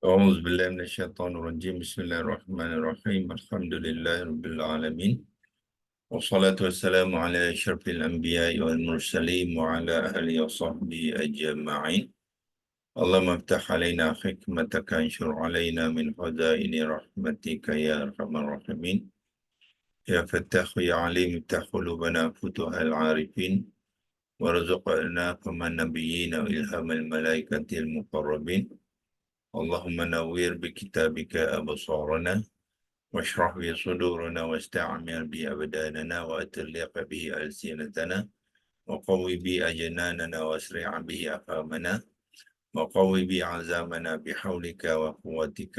أعوذ بالله من الشيطان الرجيم. بسم الله الرحمن الرحيم. الحمد لله رب العالمين، والصلاة والسلام على أشرف الأنبياء والمرسلين وعلى آله وصحبه أجمعين. اللهم افتح علينا حكمتك، انشر علينا من خزائن رحمتك يا أرحم الراحمين. يا فتاح يا عليم، افتح قلوبنا فتوح العارفين، وارزقنا فهم النبيين وإلهام الملائكة المقربين. اللهم نوّر بكتابك أبصارنا، واشرح به صدورنا، واستعمر به أبداننا، وأتلق به ألسنتنا، وقوي به أجناننا، وأسرع به أفهامنا، وقوي به عزامنا بحولك وقوتك،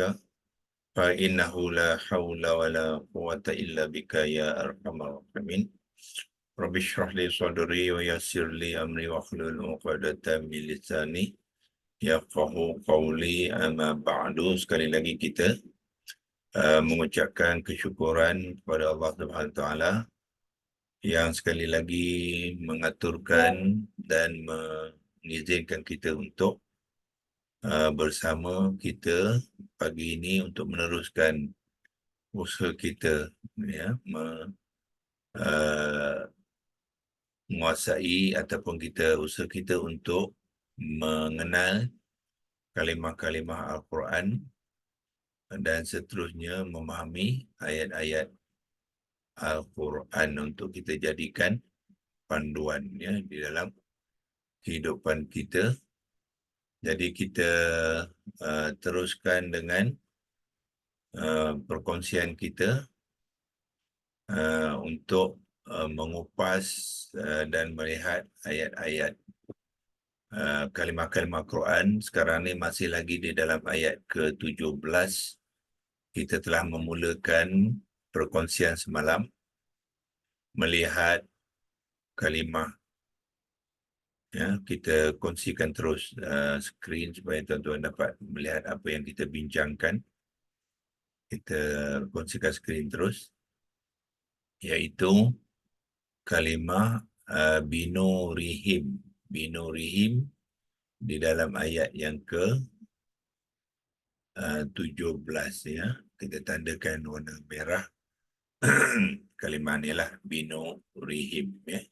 فإنه لا حول ولا قوة إلا بك يا أرحم الراحمين. رب اشرح لي صدري ويسر لي أمري واحلل عقدة من لساني yafqahu qawli. Amma ba'du. Sekali lagi kita mengucapkan kesyukuran kepada Allah Subhanahu Wa Taala yang sekali lagi mengaturkan dan mengizinkan kita untuk bersama kita pagi ini untuk meneruskan usaha kita, ya, menguasai ataupun usaha kita untuk mengenal kalimah-kalimah Al-Quran dan seterusnya memahami ayat-ayat Al-Quran untuk kita jadikan panduannya di dalam kehidupan kita. Jadi kita teruskan dengan perkongsian kita untuk mengupas dan melihat ayat-ayat kalimah-kalimah Quran. Sekarang ni masih lagi di dalam ayat ke-17. Kita telah memulakan perkongsian semalam melihat kalimah. Ya, kita kongsikan terus skrin supaya tuan-tuan dapat melihat apa yang kita bincangkan. Kita kongsikan skrin terus, iaitu kalimah binurihim. Binurihim di dalam ayat yang ke-17, ya. Kita tandakan warna merah. Kalimah ni lah binurihim, ya.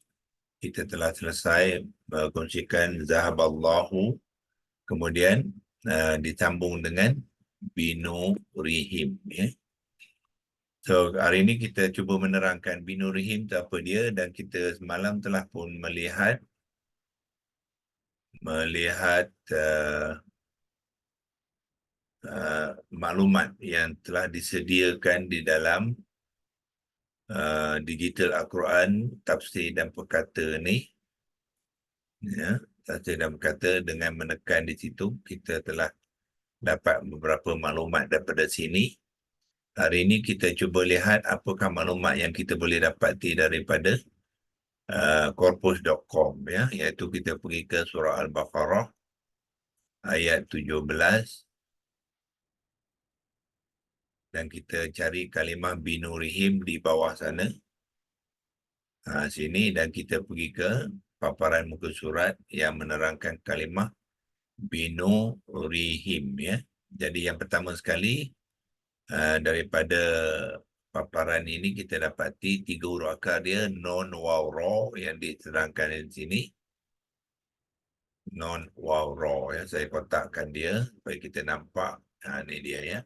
Kita telah selesai kongsikan zahaballahu, kemudian ditambung dengan binurihim, ya. So hari ini kita cuba menerangkan binurihim itu apa dia, dan kita semalam telah pun melihat maklumat yang telah disediakan di dalam digital Al-Quran, tafsir dan perkata ni, ya. Tafsir dan perkata, dengan menekan di situ kita telah dapat beberapa maklumat daripada sini. Hari ini kita cuba lihat apakah maklumat yang kita boleh dapati daripada corpus.com, ya, iaitu kita pergi ke surah Al-Baqarah ayat 17 dan kita cari kalimah binurihim di bawah sana, sini, dan kita pergi ke paparan muka surat yang menerangkan kalimah binurihim, ya. Jadi yang pertama sekali daripada paparan ini kita dapati 3 huruf akar dia non waw ra yang diterangkan di sini. Non waw ra, ya. Saya kotakkan dia supaya kita nampak. Ini dia, ya.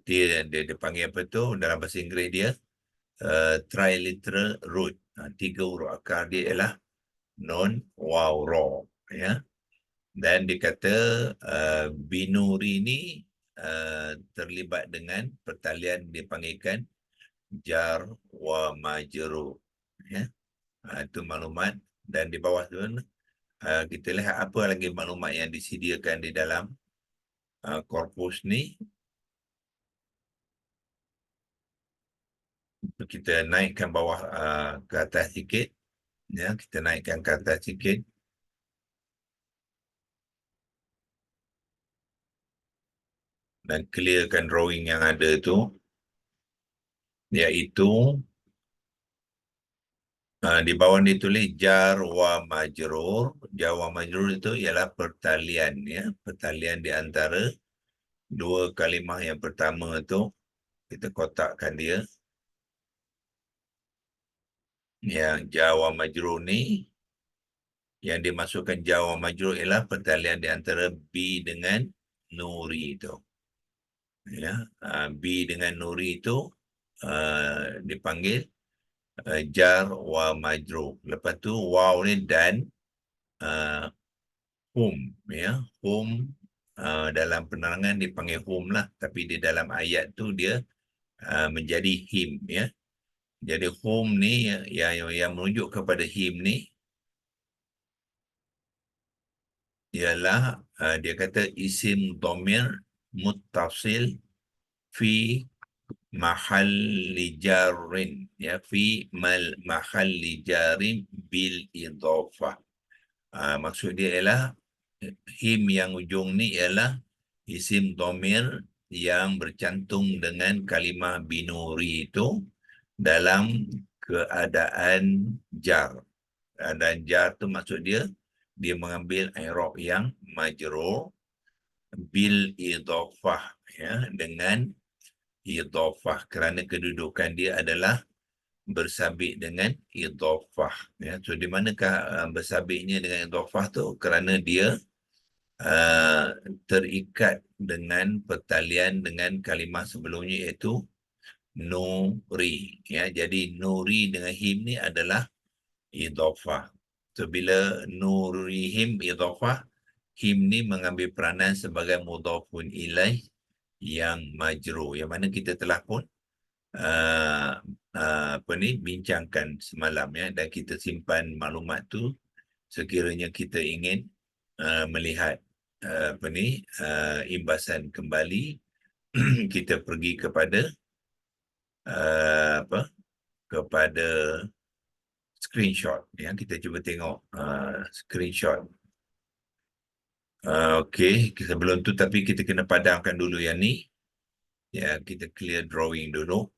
Dia panggil apa tu dalam bahasa Inggeris dia triliteral root. 3 huruf akar dia ialah non waw ra, ya. Dan dikata binuri ni terlibat dengan pertalian dipanggilkan jar wa majrur, ya. Itu maklumat. Dan di bawah tu kita lihat apa lagi maklumat yang disediakan di dalam korpus ni. Kita naikkan bawah ke atas sikit, ya. Kita naikkan ke atas sikit. Dan clearkan drawing yang ada tu, iaitu Di bawah ditulis jar wa majrur. Jar wa majrur itu ialah pertalian, ya, pertalian di antara dua kalimah yang pertama itu. Kita kotakkan dia. Yang jar wa majrur ni, yang dimasukkan jar wa majrur ialah pertalian di antara bi dengan nuri itu. Ya, bi dengan nuri itu dipanggil jar wa majrur. Lepas tu waw ni dan uh, hum, ya, hum dalam penerangan dipanggil hum lah, tapi di dalam ayat tu dia menjadi him, ya. Jadi hum ni yang merujuk kepada him ni ialah dia kata isim dhamir muttasil fi mahalli jarrin, ya, fi mahalli jarin bil idhafah. Maksud dia ialah him yang ujung ni ialah isim dhamir yang bercantum dengan kalimah binuri itu dalam keadaan jar. Dan jar tu maksud dia mengambil i'rab yang majrur bil idhafah, ya, dengan idhafah, kerana kedudukan dia adalah bersabit dengan idhafah, ya. So di manakah bersabitnya dengan idhafah tu? Kerana dia terikat dengan pertalian dengan kalimah sebelumnya, iaitu nuri, ya. Jadi nuri dengan him ni adalah idhafah. So bila nurihim idhafah, him ni mengambil peranan sebagai mudhafun ilaih yang majrur, yang mana kita telah pun bincangkan semalam, ya, dan kita simpan maklumat tu sekiranya kita ingin melihat imbasan kembali. Kita pergi kepada kepada screenshot, ya. Kita cuba tengok screenshot. Okey, sebelum tu tapi kita kena padamkan dulu yang ni, ya. Kita clear drawing dulu.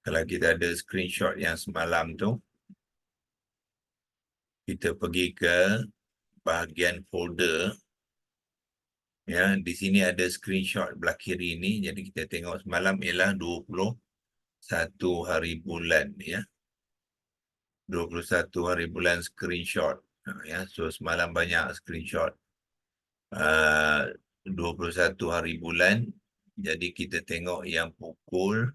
Kalau kita ada screenshot yang semalam tu, kita pergi ke bahagian folder, ya. Di sini ada screenshot belah kiri ni. Jadi kita tengok semalam ialah 21 hari bulan, ya. 21 hari bulan screenshot, ya. So semalam banyak screenshot 21 hari bulan. Jadi kita tengok yang pukul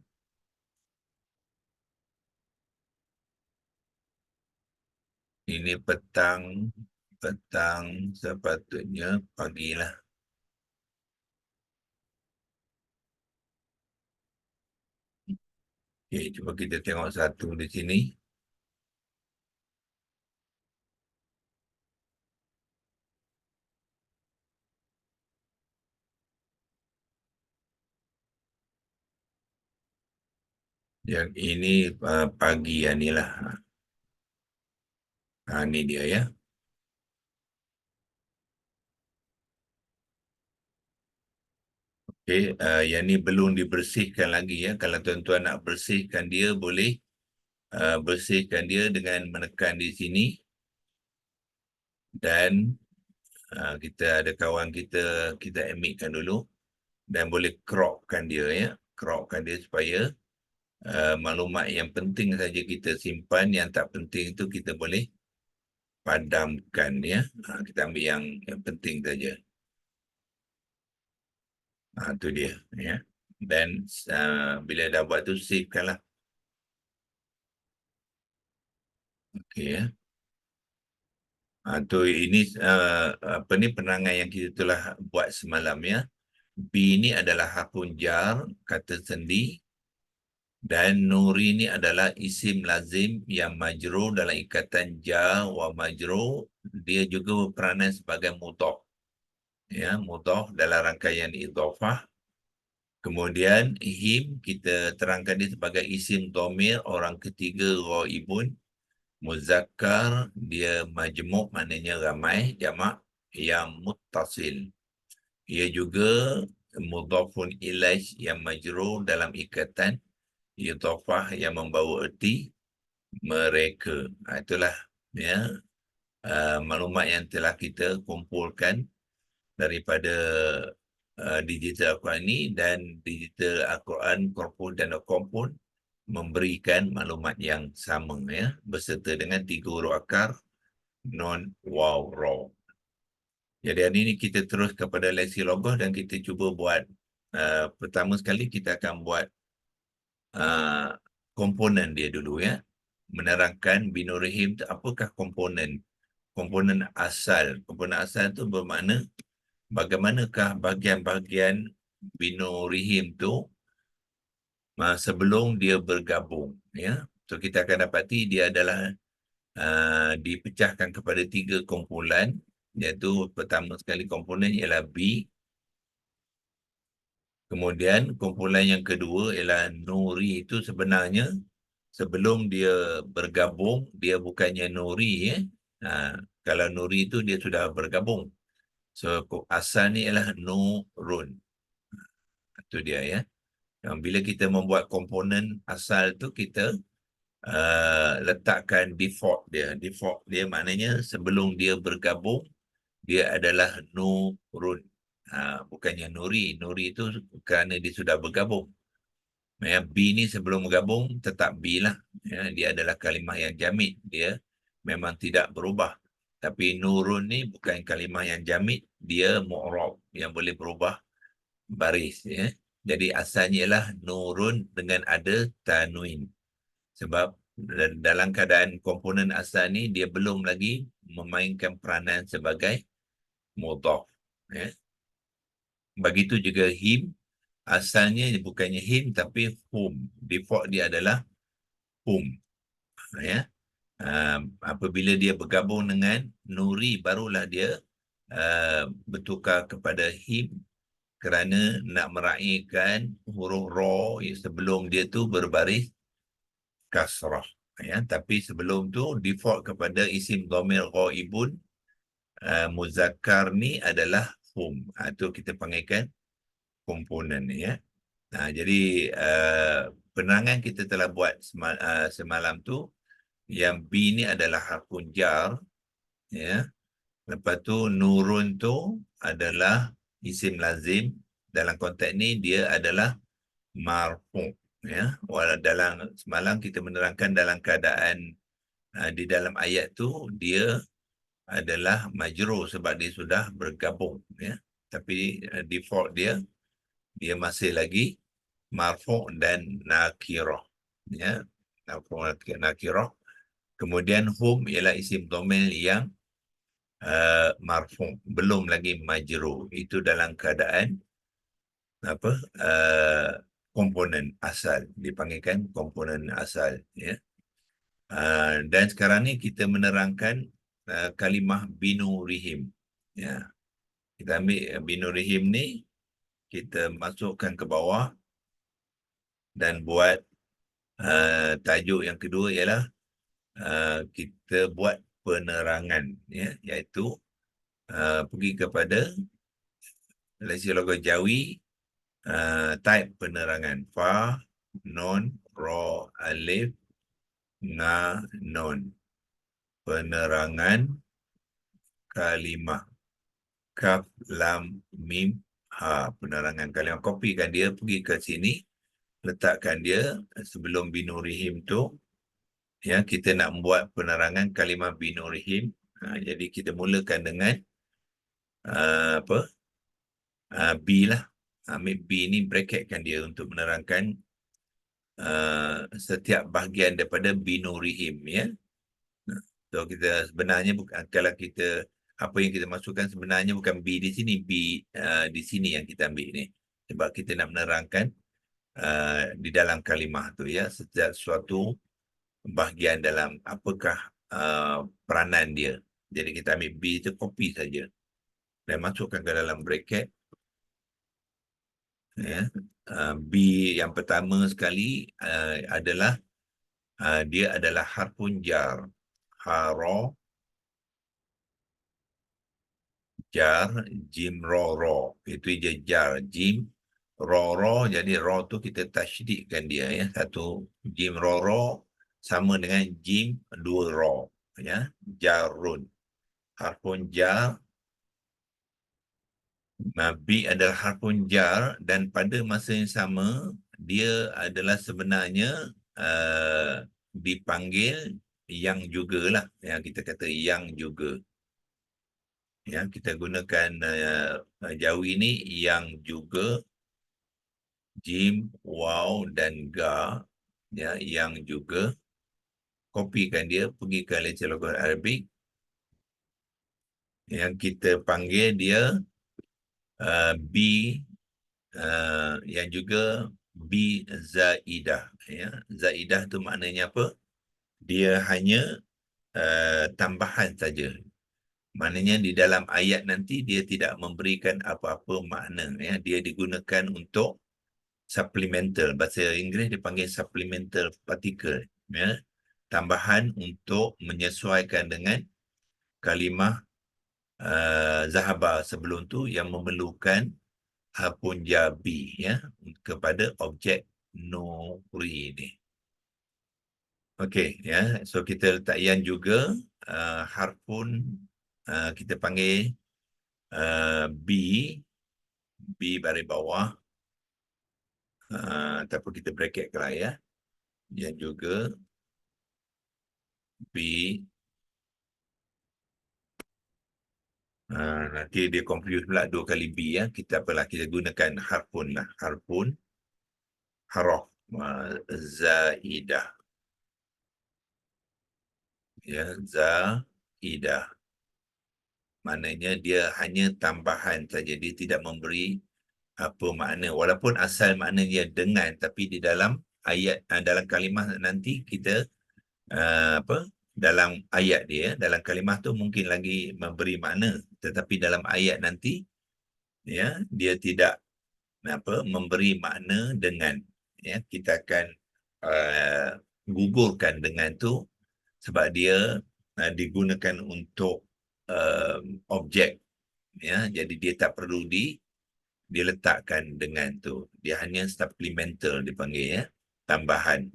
ini petang sepatutnya pagilah. Okay, cuba kita tengok satu di sini. Yang ini pagi yang ni lah. Ini dia, ya. Okay, yang ni belum dibersihkan lagi, ya. Kalau tuan-tuan nak bersihkan dia, boleh bersihkan dia dengan menekan di sini. Dan kita ada kawan kita amickan dulu. Dan boleh cropkan dia, ya. Cropkan dia supaya maklumat yang penting saja kita simpan, yang tak penting itu kita boleh padamkan, ya. Kita ambil yang penting saja. Itu dia, ya. Dan bila dah buat tu, savekan lah. Okey, ya. Ini penerangan yang kita telah buat semalam, ya. B ni adalah harfun jar, kata sendi, dan nuri ni adalah isim lazim yang majrur dalam ikatan jar wa majrur. Dia juga berperanan sebagai mudhaf, ya, mudhaf dalam rangkaian idhafah. Kemudian him kita terangkan dia sebagai isim dhamir orang ketiga ghaibun muzakkar, dia majmuk, maknanya ramai, jamak, yang muttasil. Ia juga mudhafun ilaih yang majrur dalam ikatan idhafah yang membawa erti mereka. Itulah ya maklumat yang telah kita kumpulkan daripada digital Al-Quran ini, dan digital Al-Quran Corpus.com pun memberikan maklumat yang sama ya, berserta dengan 3 huruf akar non waw raw. Jadi hari ini kita terus kepada leksi logos dan kita cuba buat pertama sekali kita akan buat komponen dia dulu ya. Menerangkan binurihim itu apakah komponen asal. Komponen asal itu bermakna bagaimanakah bahagian-bahagian binurihim tu sebelum dia bergabung ya. So kita akan dapati dia adalah dipecahkan kepada 3 kumpulan, iaitu pertama sekali komponen ialah B. Kemudian kumpulan yang kedua ialah nuri. Itu sebenarnya sebelum dia bergabung, dia bukannya nuri ya. Kalau nuri itu dia sudah bergabung. So asal ni ialah nurun. Itu dia ya. Bila kita membuat komponen asal tu, kita letakkan default dia. Default dia maknanya sebelum dia bergabung, dia adalah nurun. Bukannya nuri. Nuri itu kerana dia sudah bergabung. Ya, B ni sebelum bergabung tetap B lah. Ya, dia adalah kalimah yang jamid. Dia memang tidak berubah. Tapi nurun ni bukan kalimah yang jamid. Dia mu'rab yang boleh berubah baris. Ya. Jadi asalnya ialah nurun dengan ada tanwin. Sebab dalam keadaan komponen asal ni dia belum lagi memainkan peranan sebagai mudhaf. Ya. Begitu juga him, asalnya bukannya him tapi hum. Default dia adalah hum. Ya. Apabila dia bergabung dengan nuri, barulah dia bertukar kepada him, kerana nak meraihkan huruf ra sebelum dia tu berbaris kasrah. Ya. Tapi sebelum tu default kepada isim dhamir ghaibun muzakkar ni adalah hum. Itu kita panggilkan komponen ya. Jadi penerangan kita telah buat semalam tu, yang B ni adalah harfun jar ya. Lepas tu nurun tu adalah isim lazim. Dalam konteks ni dia adalah marfu ya. Walau dalam semalam kita menerangkan dalam keadaan di dalam ayat tu dia adalah majrur sebab dia sudah bergabung ya. Tapi default dia masih lagi marfu dan nakirah ya. Marfu nakirah. Kemudian hum ialah isim dhamir yang marfu, belum lagi majrur. Itu dalam keadaan komponen asal, dipanggilkan komponen asal ya. Dan sekarang ni kita menerangkan kalimah binurihim ya. Kita ambil binurihim ni, kita masukkan ke bawah dan buat tajuk yang kedua ialah kita buat penerangan ya, iaitu pergi kepada leksi logo Jawi, type penerangan fa, non, ro, alif, nga, non. Penerangan kalimah kaf, lam, mim, ha. Penerangan kalimah. Kopikan dia, pergi ke sini, letakkan dia sebelum binurihim tu. Ya, kita nak membuat penerangan kalimah binurihim. Jadi kita mulakan dengan B lah. Ambil B ni, bracketkan dia untuk menerangkan setiap bahagian daripada binurihim ya. So kita sebenarnya bukan, kalau kita apa yang kita masukkan sebenarnya bukan B di sini, B di sini yang kita ambil ni. Sebab kita nak menerangkan di dalam kalimah tu ya, setiap suatu bahagian dalam apakah peranan dia. Jadi kita ambil B tu, copy saja dan masukkan ke dalam bracket ya. B yang pertama sekali adalah dia adalah harfun jar. Haro, jar, jim, ro. Itu je jar, jim, ro. Jadi ro tu kita tasydidkan dia ya. Satu jim, ro. sama dengan jim dua ra, ya, jarun. Harfun jar, bi adalah harfun jar, dan pada masa yang sama dia adalah sebenarnya dipanggil yang jugalah, yang kita kata yang juga. Ya, kita gunakan Jawi ini yang juga, jim, waw dan ga, ya, yang juga. Kopikan dia, pergi ke lecture logat Arabik, yang kita panggil dia B, yang juga B zaidah, ya. Zaidah tu maknanya apa? Dia hanya tambahan saja. Maknanya di dalam ayat nanti dia tidak memberikan apa-apa makna, ya. Dia digunakan untuk supplemental. Bahasa Inggeris dipanggil supplemental particle, ya. Tambahan untuk menyesuaikan dengan kalimah zahaba sebelum tu yang memerlukan harfun jabi, ya, kepada objek nuri ni. Okey, ya. So kita letak yang juga, harfun kita panggil B, baris bawah, ataupun kita bracket ke lah, ya. Yang juga B, nanti dia confuse pula dua kali B, ya. Kita apalah, kita gunakan harfun lah, harfun haraf zaidah, ya, zaidah. Maknanya dia hanya tambahan saja, dia tidak memberi apa makna, walaupun asal makna dia dengan, tapi di dalam ayat, dalam kalimah nanti kita apa, dalam ayat dia, dalam kalimah tu mungkin lagi memberi makna, tetapi dalam ayat nanti, ya, dia tidak apa memberi makna dengan, ya. Kita akan gugurkan dengan tu sebab dia digunakan untuk objek, ya. Jadi dia tak perlu diletakkan dengan tu, dia hanya supplemental dipanggil, ya, tambahan.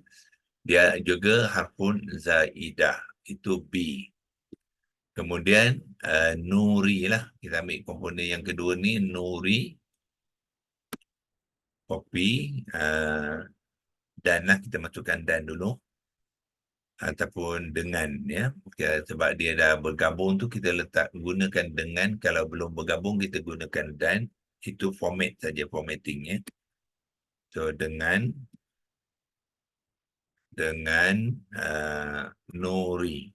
Dia juga harfun zaidah, itu B. Kemudian nuri lah, kita ambil komponen yang kedua ni, nuri. Copy dan lah, kita masukkan dan dulu, ataupun dengan, ya. Sebab dia dah bergabung tu kita letak gunakan dengan, kalau belum bergabung kita gunakan dan. Itu format saja, formattingnya. So dengan nuri.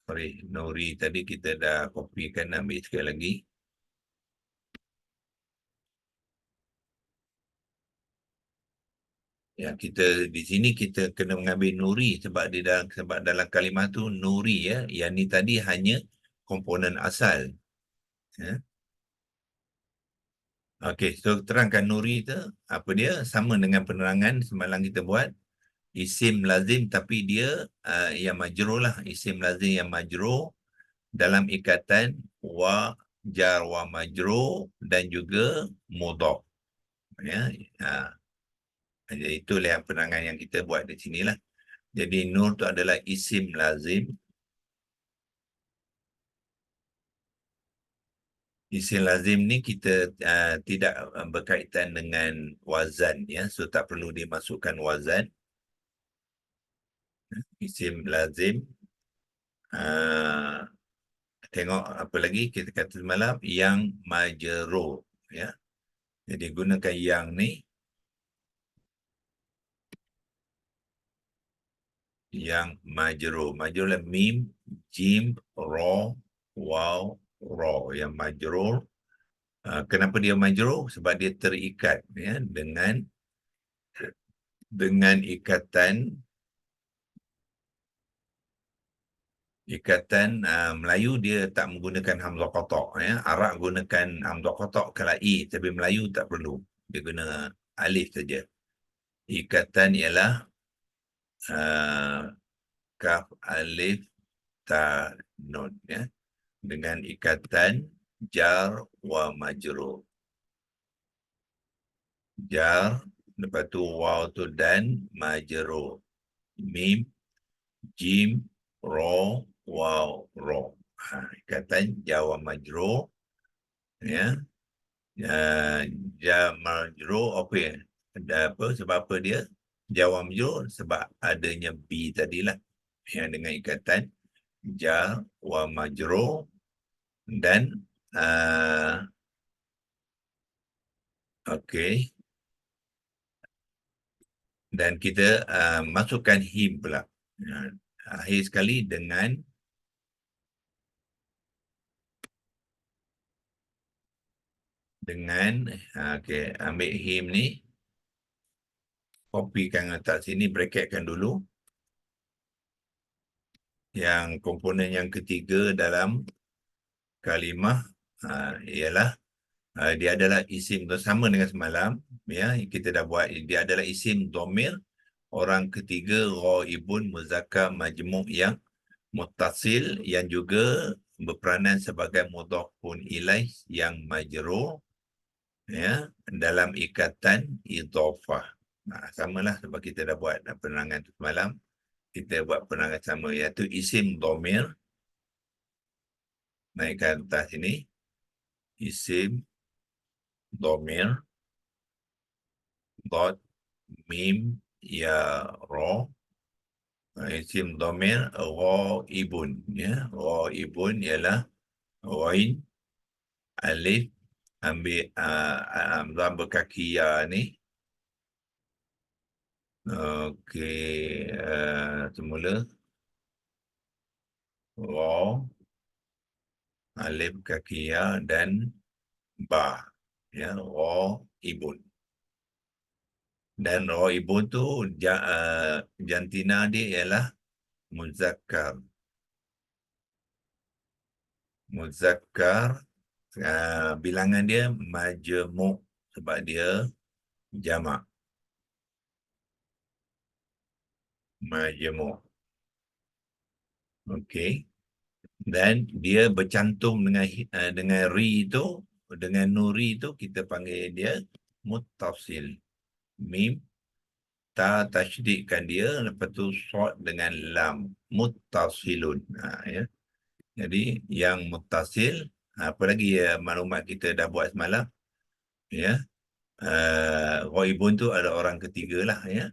Sorry, nuri tadi kita dah kopikan, ambil sekali lagi. Ya, kita di sini kita kena mengambil nuri sebab dalam kalimah tu nuri, ya. Yang ni tadi hanya komponen asal, ya. Okey, so terangkan nuri tu apa dia, sama dengan penerangan semalam kita buat. Isim lazim tapi dia yang majrur lah, isim lazim yang majrur dalam ikatan wa, jar wa majrur, dan juga mudhaf, ya. Jadi itulah yang penerangan yang kita buat di sinilah. Jadi nur tu adalah isim lazim. Isim lazim ni kita tidak berkaitan dengan wazan, ya. So tak perlu dimasukkan wazan. Isim lazim, tengok apa lagi kita kata semalam, yang majrur, ya. Jadi gunakan yang ni, yang majrur. Majrur lah mim, jim, ra, waw, ra. Yang majrur, kenapa dia majrur? Sebab dia terikat, ya, dengan ikatan Melayu dia tak menggunakan hamzah qata', ya. Arab gunakan hamzah qata' kalau i, tapi Melayu tak perlu. Dia guna alif saja. Ikatan ialah kaf, alif, ta, nun, ya. Dengan ikatan jar wa majrur. Jar lepas tu waw tu dan majrur. Mim, jim, ro, waw, ro. Ikatan jar wa majrur, ya. Jar majrur apa ya? Ada apa? Sebab apa dia? Jar wa majrur sebab adanya B tadilah. Yang dengan ikatan jar wa majrur dan okey. Dan kita masukkan him pula. Akhir sekali dengan okey, ambil him ni, kopikan letak sini, bracketkan dulu. Yang komponen yang ketiga dalam kalimah ialah dia adalah isim, sama dengan semalam, ya, kita dah buat. Dia adalah isim dhamir orang ketiga ghaibun muzakkar majmu' yang muttasil, yang juga berperanan sebagai mudhafun ilaih yang majrur, ya, dalam ikatan idhafah. Samalah sebab kita dah buat penerangan tu semalam. Kita buat penerangan sama, iaitu isim dhamir. Naikkan atas sini, isim dhamir dot mim ya ra, isim dhamir ghaibun, ya. Ghaibun ialah ghain, alif, ambil hamzah berkaki ya ni. Okey, semula ra, alif kaki ya dan ba, ya, ghaibun. Dan ghaibun tu jantina dia ialah muzakkar. Muzakkar, bilangan dia majmu' sebab dia jamak. Majmu'. Okey. Dan dia bercantum dengan ri itu, dengan nuri itu kita panggil dia muttasil. Mim, ta tasydidkan dia, lepas tu shad dengan lam, muttasilun. Ya. Jadi yang muttasil, apa lagi maklumat kita dah buat semalam, ya. Ghaibun tu ada orang ketiga lah, ya.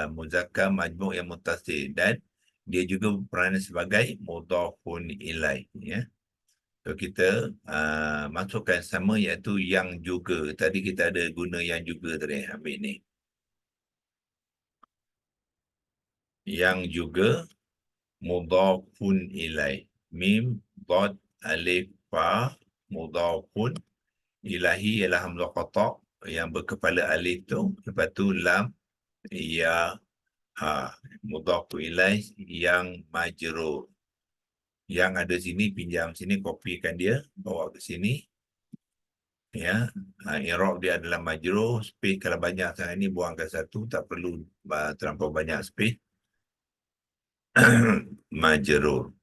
Muzakkar majmu' yang muttasil, dan dia juga berperanan sebagai mudhafun ilaih, ya. So kita masukkan sama, iaitu yang juga. Tadi kita ada guna yang juga tadi, ambil ni. Yang juga mudhafun ilaih. Mim, dad, alif, fa, mudhafun ilahi ialah hamzah qata' yang berkepala alif tu, lepas tu lam, ya, mudhafun ilaih yang majrur. Yang ada sini, pinjam sini, kopikan dia, bawa ke sini, ya. I'rab dia adalah majrur. Space kalau banyak sangat ni buangkan satu, tak perlu terlampau banyak space. Majrur.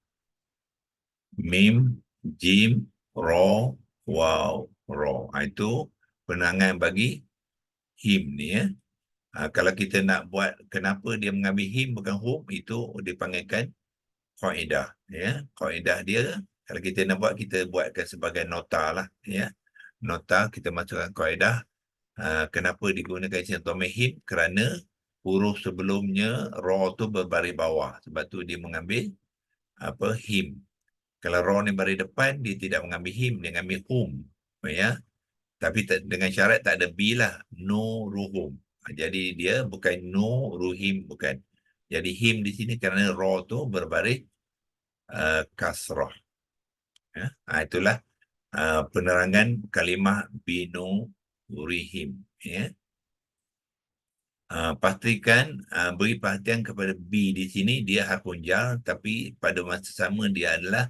Mim, jim, ro, waw, ro. Itu penerangan bagi him ni, ya. Kalau kita nak buat kenapa dia mengambil him bukan hum, itu dipanggilkan kaedah, ya. Kaedah dia, kalau kita nak buat, kita buatkan sebagai nota lah, ya. Nota, kita masukkan kaedah. Kenapa digunakan isim dhamir him? Kerana huruf sebelumnya ra tu berbaris bawah, sebab tu dia mengambil him. Kalau ra ni baris depan, dia tidak mengambil him, dia mengambil hum, ya. Tapi dengan syarat tak ada b lah, no ruhum. Jadi dia bukan no ruhim, bukan. Jadi him di sini kerana ra tu berbaris kasrah, ya. Itulah penerangan kalimah binu rihim, ya. Pastikan beri perhatian kepada B di sini, dia harfun jar, tapi pada masa sama dia adalah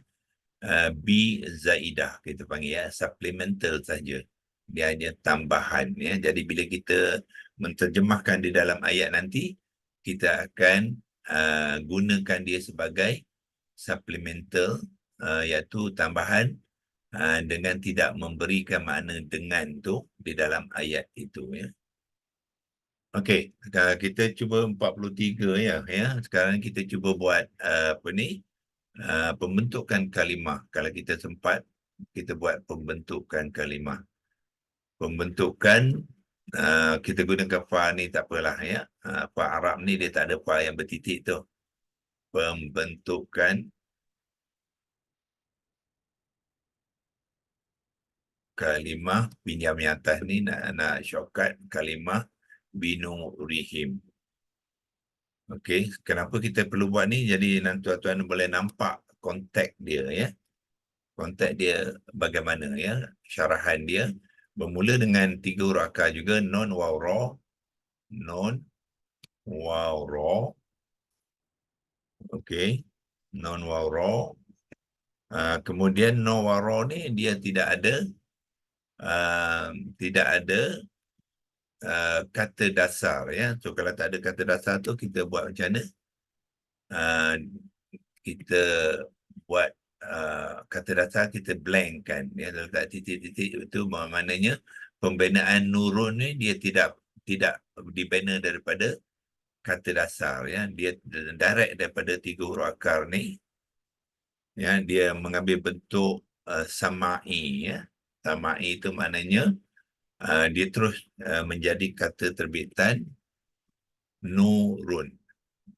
B zaidah, kita panggil, ya, supplemental saja. Dia hanya tambahan, ya. Jadi bila kita menterjemahkan di dalam ayat nanti, kita akan gunakan dia sebagai supplemental, iaitu tambahan, dengan tidak memberikan makna dengan tu di dalam ayat itu, ya. Okey, kita cuba 43 ya. Sekarang kita cuba buat pembentukan kalimah. Kalau kita sempat, kita buat pembentukan kalimah. Pembentukan kita gunakan fa ni tak apalah ya. Fa Arab ni dia tak ada fa yang bertitik tu. Pembentukan kalimah, pinjam yang atas ni nak shortcut kalimah binurihim. Okey, kenapa kita perlu buat ni? Jadi nanti tuan-tuan boleh nampak konteks dia ya. Konteks dia bagaimana ya, syarahan dia bermula dengan 3 huruf akar juga, non waw ra, non waw ra. Okey, non waw ra. Kemudian non waw ra ni dia tidak ada kata dasar ya. So kalau tak ada kata dasar tu kita buat macam mana? Kita buat kata dasar, kita blank kan ya, letak titik-titik itu maknanya pembinaan nurun ni dia tidak dibina daripada kata dasar ya, dia direct daripada 3 huruf akar ni ya, dia mengambil bentuk sama'i ya. Sama'i itu maknanya dia terus menjadi kata terbitan nurun.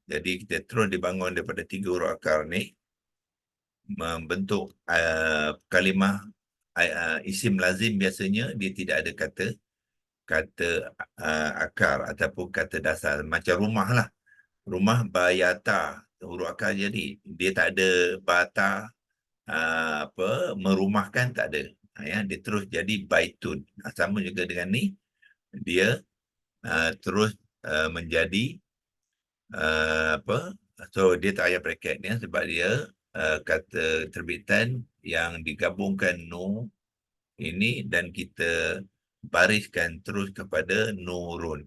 Jadi kita terus dibangun daripada 3 huruf akar ni membentuk kalimah isim lazim. Biasanya dia tidak ada kata akar ataupun kata dasar, macam rumah lah. Rumah bayata, huruf akar, jadi dia tak ada bata merumahkan, tak ada ya, dia terus jadi baitun. Sama juga dengan ni, dia terus menjadi so dia tak payah bracket ya, sebab dia kata terbitan yang digabungkan nu ini dan kita bariskan terus kepada nurun.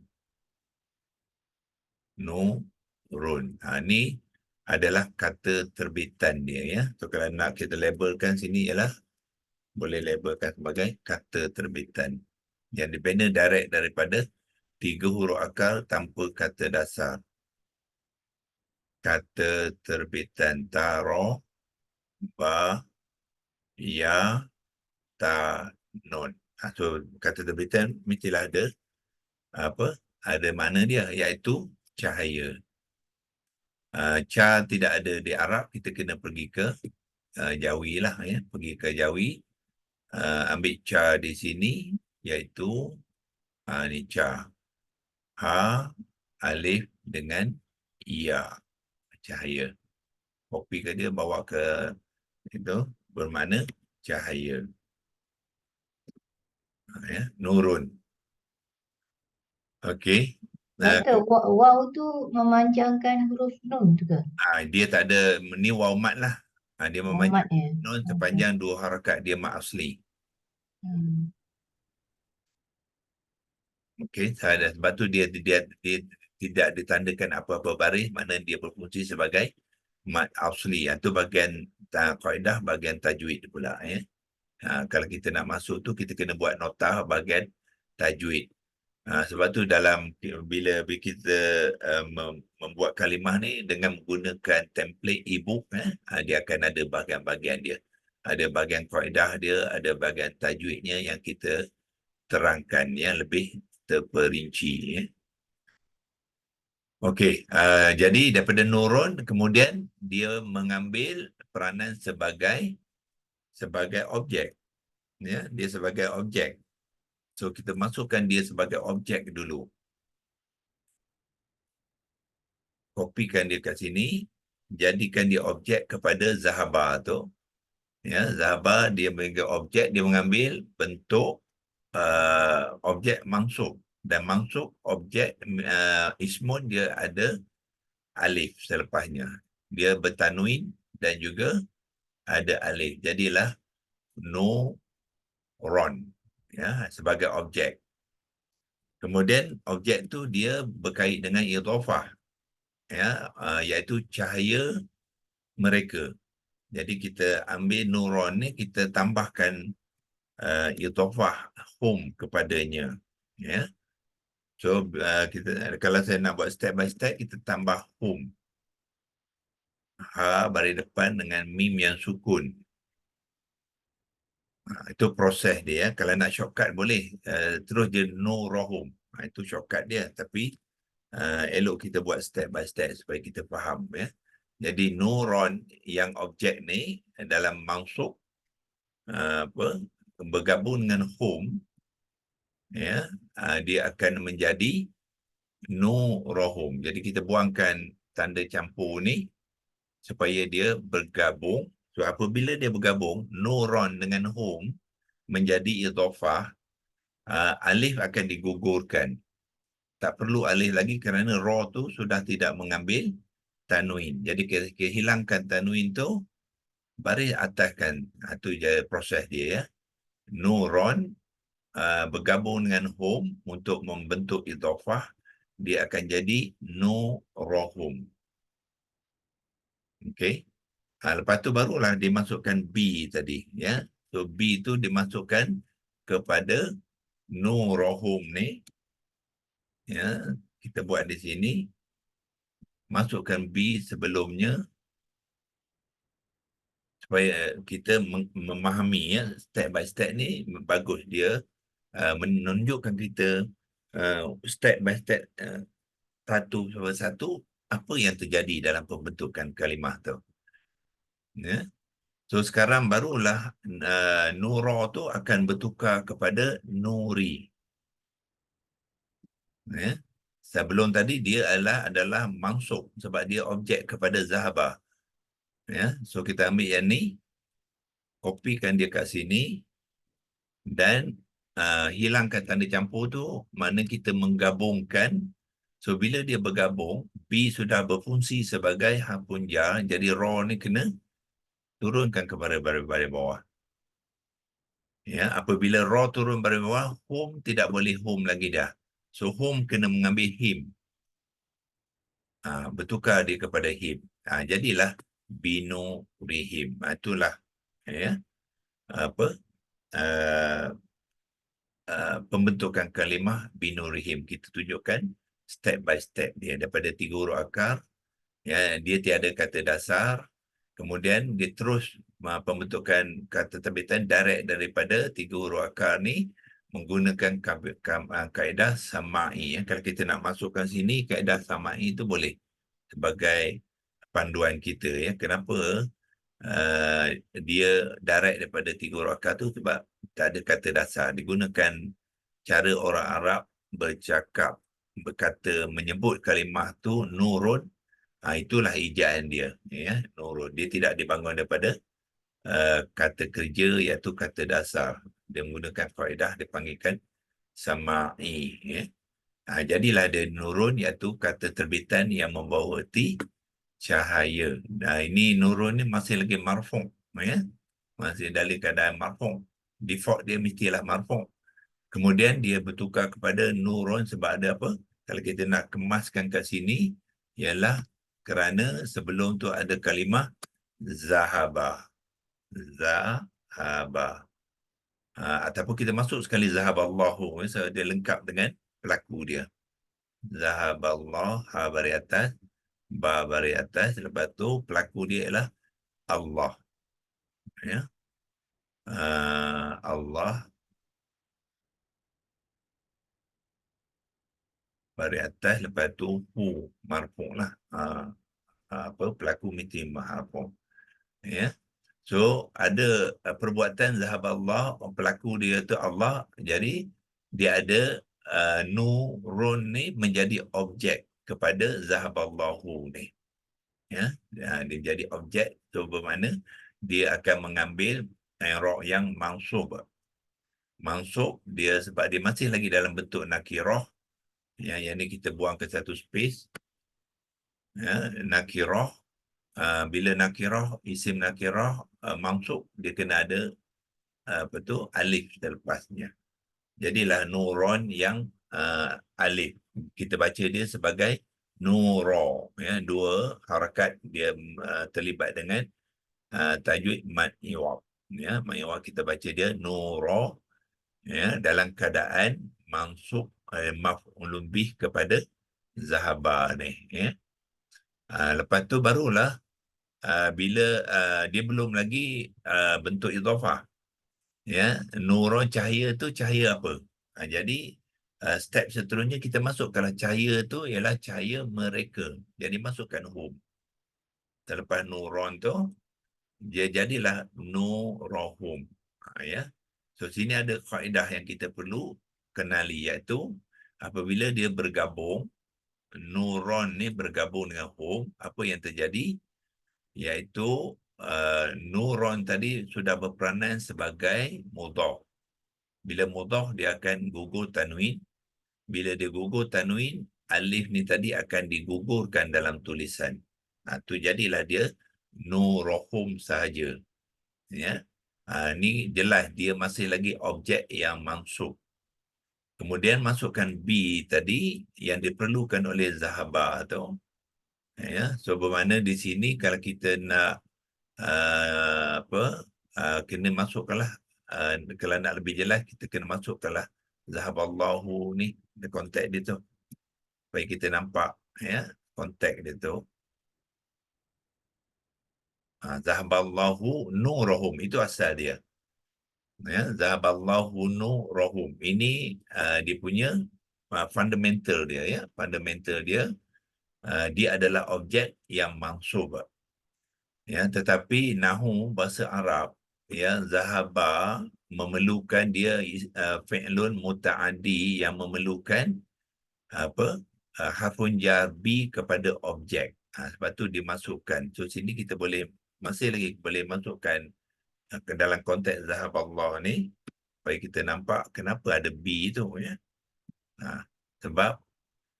Nurun. Ni adalah kata terbitan dia ya. So kalau nak kita labelkan sini ialah boleh labelkan sebagai kata terbitan yang dibina direct daripada 3 huruf akar tanpa kata dasar. Kata terbitan taro, ba, ya, ta, nun. So kata terbitan mestilah ada ada makna dia, iaitu cahaya. Ca tidak ada di Arab, kita kena pergi ke Jawi lah ya, pergi ke Jawi, ambil ca di sini, iaitu ni ca, ha, alif dengan ya, cahaya. Kopi ke dia, bawa ke itu bermakna cahaya ya, nurun. Okey. Kata waw tu memanjangkan huruf nun tu ke? Dia tak ada, ni waw mat lah. Dia memanjang nun sepanjang 2 harakat dia mat asli. Okey, sebab tu dia tidak ditandakan apa-apa baris, makna dia berfungsi sebagai mat asli. Itu bahagian kaedah, bahagian tajwid pula ya. Kalau kita nak masuk tu, kita kena buat nota bahagian tajwid. Sebab tu bila kita membuat kalimah ni dengan menggunakan template e-book, dia akan ada bahagian-bahagian dia. Ada bahagian kaedah dia, ada bahagian tajwidnya yang kita terangkan yang lebih terperinci ya. Okey, jadi daripada nurun kemudian dia mengambil peranan sebagai objek ya, dia sebagai objek. So kita masukkan dia sebagai objek dulu. Kopikan dia kat sini, jadikan dia objek kepada zahaba tu. Ya, zahaba dia mengambil objek, dia mengambil bentuk objek mansub, dan mansub objek ismun dia ada alif selepasnya. Dia bertanwin dan juga ada alif. Jadilah nurun ya, sebagai objek. Kemudian objek tu dia berkait dengan idhafah ya, iaitu cahaya mereka. Jadi kita ambil nurun ni, kita tambahkan idhafah hum kepadanya ya. So kita, kalau saya nak buat step by step, kita tambah hum. Ha baris depan dengan mim yang sukun. Itu proses dia. Kalau nak shortcut boleh. Terus dia nurahum. Itu shortcut dia. Tapi elok kita buat step by step supaya kita faham. Ya. Jadi nuron yang objek ni dalam mansub bergabung dengan hum, ya, dia akan menjadi nurahum. Jadi kita buangkan tanda campur ni supaya dia bergabung. So apabila dia bergabung, nuron dengan hum menjadi idhafah, alif akan digugurkan. Tak perlu alif lagi kerana ra tu sudah tidak mengambil tanwin. Jadi kita hilangkan tanwin tu, baris ataskan. Itu je proses dia, ya. Nuron bergabung dengan hum untuk membentuk idhafah, dia akan jadi nurahum. Okey. Lepas tu barulah dimasukkan B tadi, ya. So B tu dimasukkan kepada nurahum ni, ya. Kita buat di sini, masukkan B sebelumnya supaya kita memahami, ya, step by step ni bagus. Dia menunjukkan kita step by step, satu persatu apa yang terjadi dalam pembentukan kalimah tu, ya. So sekarang barulah nura tu akan bertukar kepada nuri, ya. Sebelum tadi dia adalah mansub sebab dia objek kepada zahaba, ya. So kita ambil yang ni, kopikan dia kat sini dan hilangkan tanda campur tu, mana kita menggabungkan. So bila dia bergabung, B sudah berfungsi sebagai harfun jar, jadi ra ni kena turunkan kepada baris bawah. Ya, apabila ra turun baris bawah, hum tidak boleh hum lagi dah. So hum kena mengambil him. Bertukar dia kepada him. Jadilah binu rihim. Itulah, ya, apa pembentukan kalimah binu rihim. Kita tunjukkan step by step dia daripada 3 huruf akar, ya, dia tiada kata dasar. Kemudian dia terus pembentukan kata terbitan direct daripada 3 huruf akar ni menggunakan kaedah sama'i, ya. Kalau kita nak masukkan sini, kaedah sama'i itu boleh sebagai panduan kita, ya. Kenapa dia direct daripada 3 huruf akar tu? Sebab tak ada kata dasar. Digunakan cara orang Arab bercakap, berkata, menyebut kalimah tu nurun. Itulah ijaan dia, ya, nurun. Dia tidak dibangun daripada kata kerja, iaitu kata dasar. Dia menggunakan kaedah dipanggilkan sama'i, ya. Jadilah ada nurun, iaitu kata terbitan yang membawa erti cahaya. Ini nurun ni masih lagi marfu', ya. Masih dalam keadaan marfu'. Default dia mestilah marfu'. Kemudian dia bertukar kepada nurun sebab ada apa? Kalau kita nak kemaskan kat sini, ialah kerana sebelum tu ada kalimah zahaba. Zahaba. Ataupun kita masuk sekali zahaballahu, so dia lengkap dengan pelaku dia. Zahaballah, ha baris atas, ba baris atas, lepas tu pelaku dia ialah Allah, ya. Allah baris atas, lepas tu hu, marfu' lah. Pelaku mesti marfu', ya. So ada perbuatan zahaballah, pelaku dia tu Allah, jadi dia ada nurun ni menjadi objek kepada zahaballahu ni, ya. Dia jadi objek tu, bermakna dia akan mengambil ra yang mansub. Mansub dia sebab dia masih lagi dalam bentuk nakirah, ya. Yang ni kita buang ke satu space, ya. Nakirah, bila nakirah, isim nakirah mansub, dia kena ada alif terlepasnya. Jadilah nuron yang alif. Kita baca dia sebagai nuro, ya. 2 harakat dia terlibat dengan tajwid mad iwab, ya. Mad iwab kita baca dia nuro, ya, dalam keadaan mansub maf'ulun bih kepada zahaba ni, ya. Lepas tu barulah bila dia belum lagi bentuk idhafah, ya. Nuron, cahaya tu cahaya apa? Jadi step seterusnya kita masukkanlah cahaya tu ialah cahaya mereka. Jadi masukkan hum. Selepas nuron tu dia jadilah nurahum. Ya. So sini ada kaedah yang kita perlu kenali, iaitu apabila dia bergabung, nuron ni bergabung dengan hum, apa yang terjadi? Iaitu nuron tadi sudah berperanan sebagai mudhaf. Bila mudhaf dia akan gugur tanwin. Bila dia gugur tanwin, alif ni tadi akan digugurkan dalam tulisan. Tu jadilah dia nurahum sahaja. Ya. Ni jelas dia masih lagi objek yang mansub. Kemudian masukkan B tadi yang diperlukan oleh zahaba tu. Ya, so bermakna di sini kalau kita nak kena masukkanlah, kalau nak lebih jelas kita kena masukkanlah zahaballahu ni, konteks dia tu, supaya kita nampak, ya, konteks dia tu. Zahaballahu nurahum, itu asal dia. Ya, zahaballahu nurahum. Ini dia punya fundamental dia, ya. Fundamental dia, dia adalah objek yang mansub. Ya, tetapi nahu bahasa Arab, ya, zahaba memerlukan dia fi'lun muta'addi yang memerlukan harfun jar bi kepada objek. Sebab tu dimasukkan. So sini kita boleh masih lagi boleh masukkan ke dalam konteks zahaballah ni, supaya kita nampak kenapa ada bi tu, ya. Sebab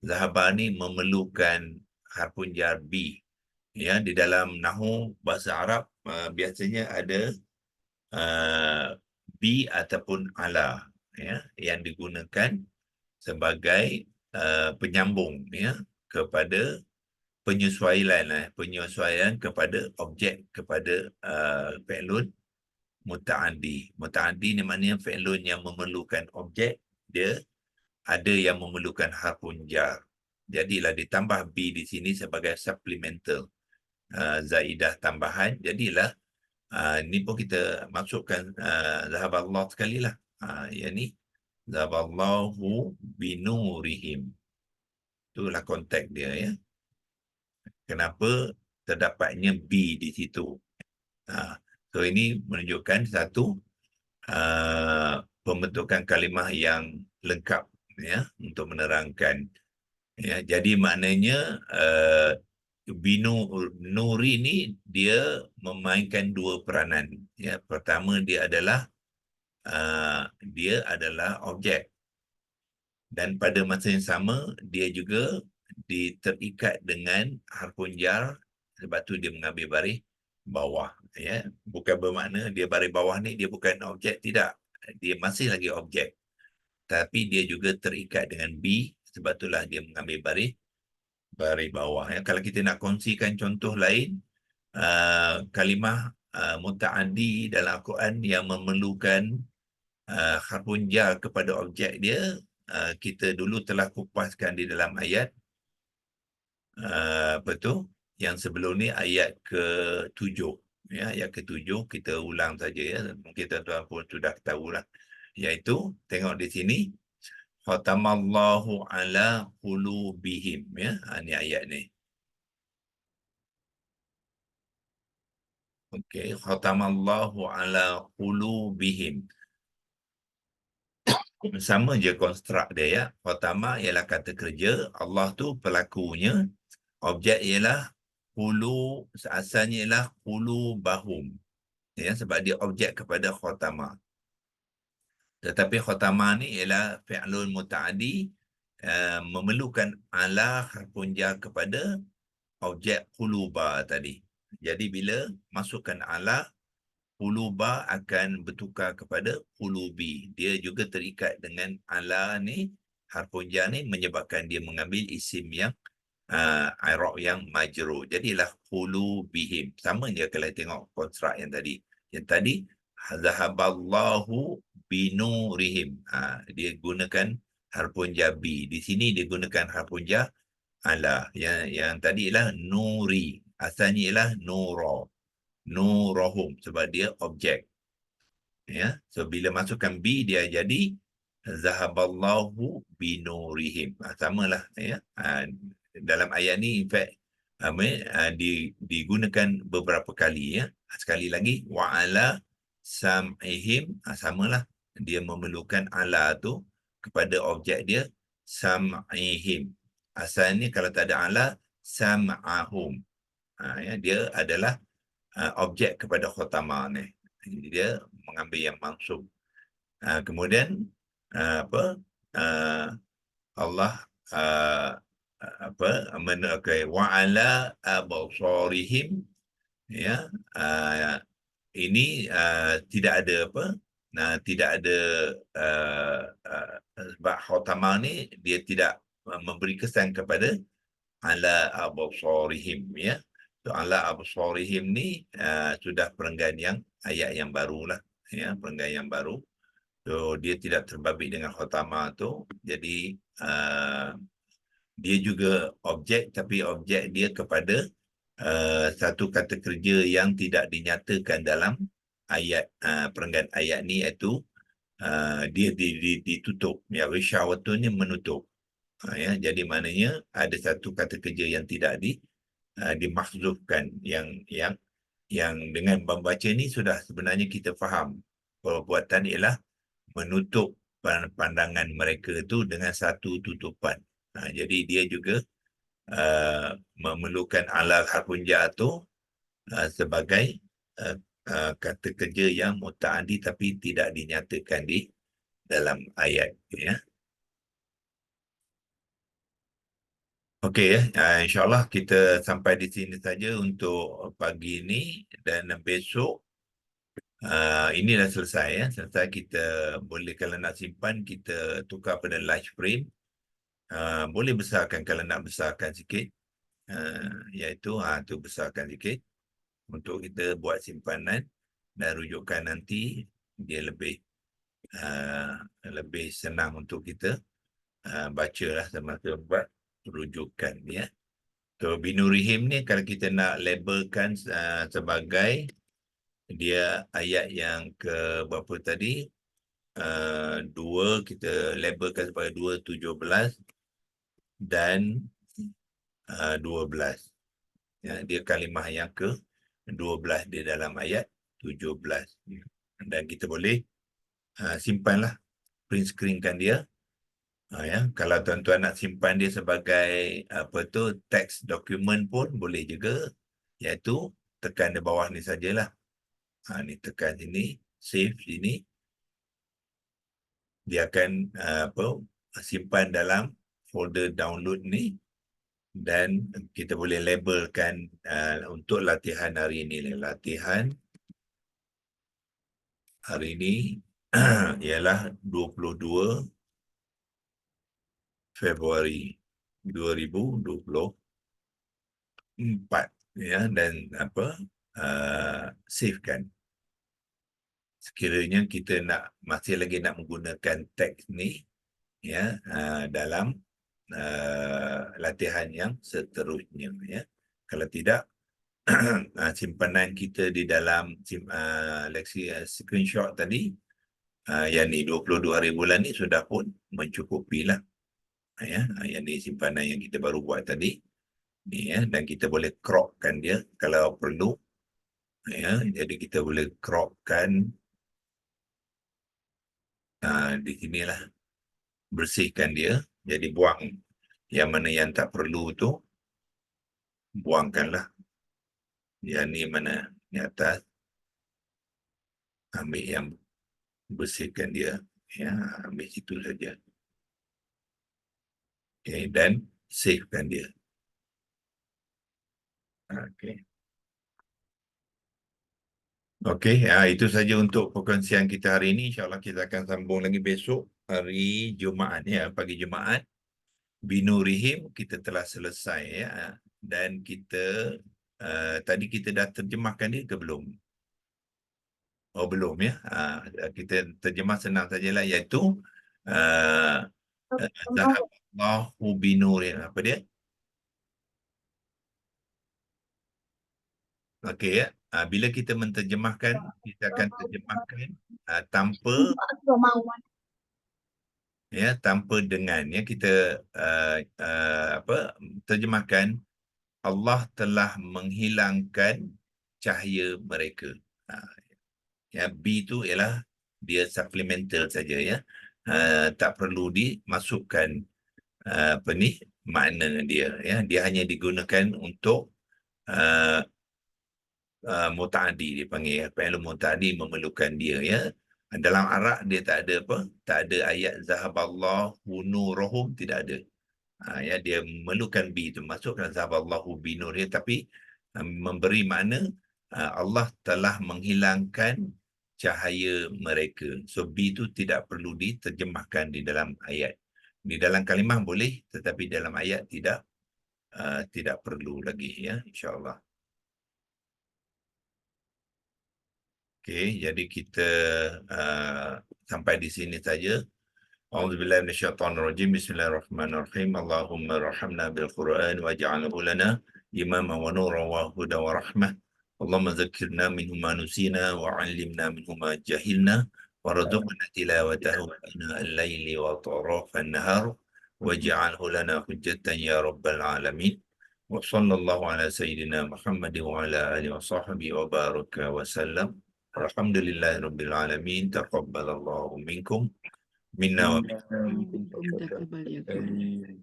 zahaba ni memerlukan harfun jar bi. Ya, di dalam nahu bahasa Arab biasanya ada bi ataupun ala, ya, yang digunakan sebagai penyambung, ya, kepada penyesuaian kepada objek, kepada fi'lun muta'addi. Muta'addi ni maknanya fi'lun yang memerlukan objek, dia ada yang memerlukan harfun jar. Jadilah ditambah bi di sini sebagai supplemental, zaidah tambahan. Jadilah ni pun kita masukkan zahaballah sekali lah. Yang ni zahaballahu binurihim. Itulah konteks dia, ya. Kenapa terdapatnya bi di situ. So ini menunjukkan satu pembentukan kalimah yang lengkap, ya, untuk menerangkan. Ya, jadi maknanya binuri ni dia memainkan dua peranan. Ya, pertama dia adalah objek, dan pada masa yang sama dia juga terikat dengan harfun jar, sebab tu dia mengambil baris bawah, ya. Bukan bermakna dia baris bawah ni dia bukan objek, tidak. Dia masih lagi objek, tapi dia juga terikat dengan B, sebab itulah dia mengambil baris bawah, ya. Kalau kita nak kongsikan contoh lain kalimah muta'addi dalam Al-Quran yang memerlukan harfun jar kepada objek dia, kita dulu telah kupaskan di dalam ayat yang sebelum ni, ayat ke-7, ya. Ayat ke-7 kita ulang saja, ya, mungkin tuan-tuan pun sudah tahulah, iaitu tengok di sini, khatamallahu ala qulubihim, ya. Ni ayat ni. Okey, khatamallahu ala qulubihim. Sama je konstruk dia, ya. Khatama ialah kata kerja, Allah tu pelakunya, objek ialah qulu, asalnya ialah qulubahum, ya, sebab dia objek kepada khatama. Tetapi khatama ni ialah fi'lun muta'addi, memerlukan ala harfun jar kepada objek quluba tadi. Jadi bila masukkan ala, quluba akan bertukar kepada qulubi. Dia juga terikat dengan ala ni, harfun jar ni, menyebabkan dia mengambil isim yang i'rab yang majrur. Jadilah qulubihim. Sama je kalau tengok konstruk yang tadi. Yang tadi zahaballahu binurihim. Dia gunakan harfun jar bi. Di sini dia gunakan harfun jar ala. Yang tadi ialah nuri. Asalnya ialah nuro. Nurohum sebab dia objek. Ya, so bila masukkan bi dia jadi zahaballahu binurihim. Samalah ya. Dalam ayat ni in fact digunakan beberapa kali ya. Sekali lagi wa ala sam'ihim, samalah, dia memerlukan ala tu kepada objek dia sam'ihim. Asalnya kalau tak ada ala sam'ahum. Ya, dia adalah objek kepada khutamah ni. Dia mengambil yang maksud. Kemudian apa Allah okay, wa ala absarihim ya. Ini tidak ada apa, tidak ada sebab khutamah ni dia tidak memberi kesan kepada ala absarihim ya. So, ala absarihim ni sudah perenggan yang ayat yang baru lah ya, perenggan yang baru. So dia tidak terbabit dengan khutamah tu. Jadi dia juga objek, tapi objek dia kepada satu kata kerja yang tidak dinyatakan dalam ayat perenggan ayat ni, iaitu dia ditutup ya, wisyawatun ni menutup. Ya, jadi maknanya ada satu kata kerja yang tidak dimakhzufkan, yang dengan membaca ni sudah sebenarnya kita faham perbuatan ialah menutup pandangan mereka itu dengan satu tutupan. Jadi dia juga memerlukan ala harfun jar tu sebagai kata kerja yang muta'addi tapi tidak dinyatakan di dalam ayat ya. Okey ya, insyaAllah kita sampai di sini saja untuk pagi ini, dan besok ini dah selesai ya. Selesai, kita boleh kalau nak simpan kita tukar pada large frame. Boleh besarkan kalau nak besarkan sikit. Iaitu tu besarkan sikit untuk kita buat simpanan, dan rujukan nanti dia lebih senang untuk kita baca lah semasa buat rujukan ya. So binurihim ni kalau kita nak labelkan sebagai dia ayat yang ke berapa tadi, 2, kita labelkan sebagai 2:17 dan 12 ya, dia kalimah yang ke 12 di dalam ayat 17, dan kita boleh simpanlah, print screenkan dia. Ya, kalau tuan-tuan nak simpan dia sebagai teks dokumen pun boleh juga, iaitu tekan di bawah ni sajalah. Ni tekan sini, save sini, dia akan simpan dalam folder download ni, dan kita boleh labelkan untuk latihan hari ini. Latihan hari ini ialah 22 Februari 2024 ya, dan savekan. Sekiranya kita masih lagi nak menggunakan teks ni ya dalam latihan yang seterusnya ya. Kalau tidak, simpanan kita di dalam leksi screenshot tadi yang ni 22 hari bulan ni sudah pun mencukupi lah ya. Yang ni simpanan yang kita baru buat tadi ni ya, dan kita boleh cropkan dia kalau perlu ya. Jadi kita boleh cropkan di sinilah, bersihkan dia, jadi buang yang mana yang tak perlu tu, buangkanlah. Yang ni mana di atas, ambil yang bersihkan dia ya, ambil situ saja. Okay, dan savekan dia. Okey, itu saja untuk perkongsian kita hari ini. InsyaAllah kita akan sambung lagi besok hari Jumaat ya, pagi Jumaat. Binurihim kita telah selesai ya, dan kita tadi kita dah terjemahkan dia ke belum? Oh belum ya. Kita terjemah senang sajalah, iaitu Zahaballahu binurin. Apa dia? Okey ya. Bila kita menterjemahkan, kita akan terjemahkan tanpa ya, tanpa dengan ya, kita apa terjemahkan Allah telah menghilangkan cahaya mereka. Ya, B tu ialah dia supplemental saja ya. Tak perlu dimasukkan apa ni makna dia ya. Dia hanya digunakan untuk mutaaddi, dipanggil fi'il mutaaddi, memerlukan dia ya. Dalam Arab dia tak ada apa, tak ada ayat zahaballahu nuruhum, tidak ada. Ya, dia memerlukan bi itu, masukkan zahaballahu binur ya, tapi memberi makna Allah telah menghilangkan cahaya mereka. So bi itu tidak perlu diterjemahkan di dalam ayat. Di dalam kalimah boleh, tetapi dalam ayat tidak perlu lagi ya, insya-Allah. Okey, jadi kita sampai di sini saja. A'udzubillahi minasyaitonirrajim. Bismillahirrahmanirrahim. Allahumma arhamna bil Qur'an waj'alhu lana imaman wa nuran wa hudan wa rahmah. Allahumma dzakkirna minhu ma nusina wa 'allimna minhu ma jahilna warzuqna tilawatahu ana al-laili wa atrafan nahar waj'alhu lana hujjatan ya rabbal alamin. Wa sallallahu ala sayyidina Muhammad wa ala alihi wa sahbihi wa baraka wa sallam. Alhamdulillahirabbil alamin. Taqabbalallahu minkum minna wa Minkum taqabbal ya Allah.